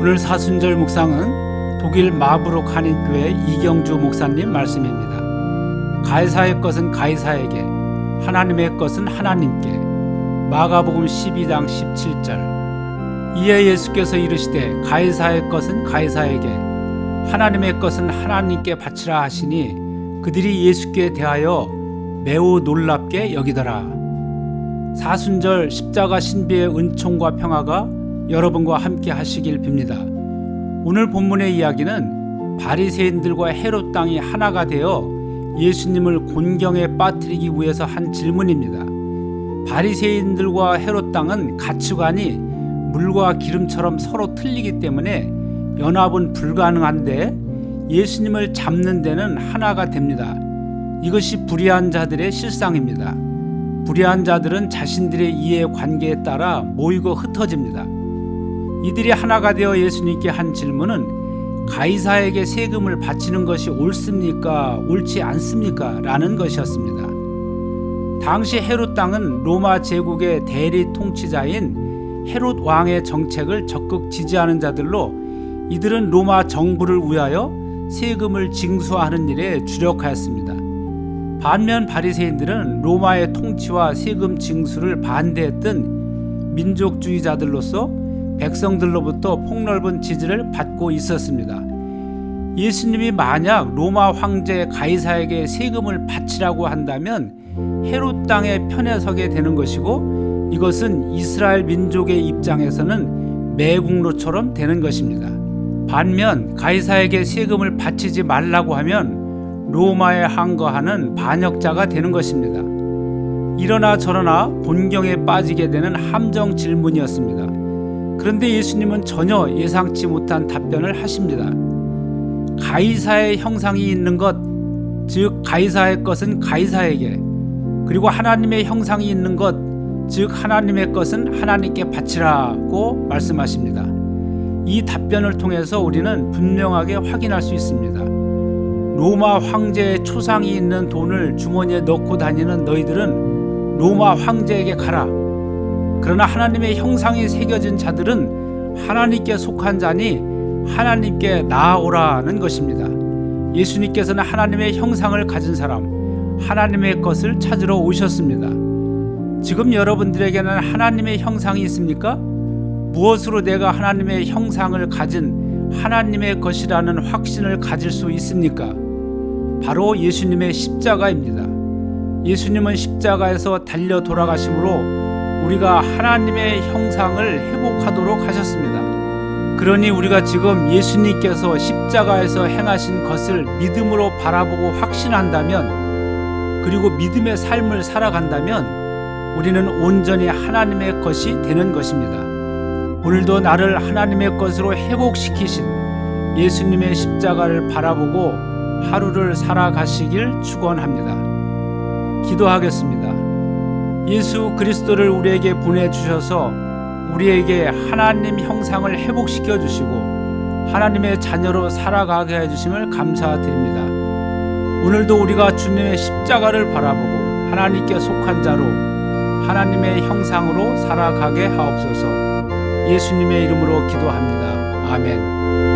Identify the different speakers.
Speaker 1: 오늘 사순절 묵상은 독일 마부룩 한인교회 이경주 목사님 말씀입니다. 가이사의 것은 가이사에게, 하나님의 것은 하나님께. 마가복음 12장 17절. 이에 예수께서 이르시되 가이사의 것은 가이사에게, 하나님의 것은 하나님께 바치라 하시니 그들이 예수께 대하여 매우 놀랍게 여기더라. 사순절 십자가 신비의 은총과 평화가 여러분과 함께 하시길 빕니다. 오늘 본문의 이야기는 바리새인들과 헤롯 당이 하나가 되어 예수님을 곤경에 빠뜨리기 위해서 한 질문입니다. 바리새인들과 헤롯 당은 가치관이 물과 기름처럼 서로 틀리기 때문에 연합은 불가능한데 예수님을 잡는 데는 하나가 됩니다. 이것이 불의한 자들의 실상입니다. 불의한 자들은 자신들의 이해관계에 따라 모이고 흩어집니다. 이들이 하나가 되어 예수님께 한 질문은 가이사에게 세금을 바치는 것이 옳습니까? 옳지 않습니까? 라는 것이었습니다. 당시 헤롯 당은 로마 제국의 대리 통치자인 헤롯 왕의 정책을 적극 지지하는 자들로 이들은 로마 정부를 위하여 세금을 징수하는 일에 주력하였습니다. 반면 바리새인들은 로마의 통치와 세금 징수를 반대했던 민족주의자들로서 백성들로부터 폭넓은 지지를 받고 있었습니다. 예수님이 만약 로마 황제 가이사에게 세금을 바치라고 한다면 헤롯 땅의 편에 서게 되는 것이고, 이것은 이스라엘 민족의 입장에서는 매국노처럼 되는 것입니다. 반면 가이사에게 세금을 바치지 말라고 하면 로마에 항거하는 반역자가 되는 것입니다. 이러나 저러나 곤경에 빠지게 되는 함정 질문이었습니다. 그런데 예수님은 전혀 예상치 못한 답변을 하십니다. 가이사의 형상이 있는 것, 즉 가이사의 것은 가이사에게, 그리고 하나님의 형상이 있는 것, 즉 하나님의 것은 하나님께 바치라고 말씀하십니다. 이 답변을 통해서 우리는 분명하게 확인할 수 있습니다. 로마 황제의 초상이 있는 돈을 주머니에 넣고 다니는 너희들은 로마 황제에게 가라. 그러나 하나님의 형상이 새겨진 자들은 하나님께 속한 자니 하나님께 나아오라는 것입니다. 예수님께서는 하나님의 형상을 가진 사람, 하나님의 것을 찾으러 오셨습니다. 지금 여러분들에게는 하나님의 형상이 있습니까? 무엇으로 내가 하나님의 형상을 가진 하나님의 것이라는 확신을 가질 수 있습니까? 바로 예수님의 십자가입니다. 예수님은 십자가에서 달려 돌아가심으로 우리가 하나님의 형상을 회복하도록 하셨습니다. 그러니 우리가 지금 예수님께서 십자가에서 행하신 것을 믿음으로 바라보고 확신한다면, 그리고 믿음의 삶을 살아간다면 우리는 온전히 하나님의 것이 되는 것입니다. 오늘도 나를 하나님의 것으로 회복시키신 예수님의 십자가를 바라보고 하루를 살아가시길 축원합니다. 기도하겠습니다. 예수 그리스도를 우리에게 보내주셔서 우리에게 하나님 형상을 회복시켜 주시고 하나님의 자녀로 살아가게 해주심을 감사드립니다. 오늘도 우리가 주님의 십자가를 바라보고 하나님께 속한 자로 하나님의 형상으로 살아가게 하옵소서. 예수님의 이름으로 기도합니다. 아멘.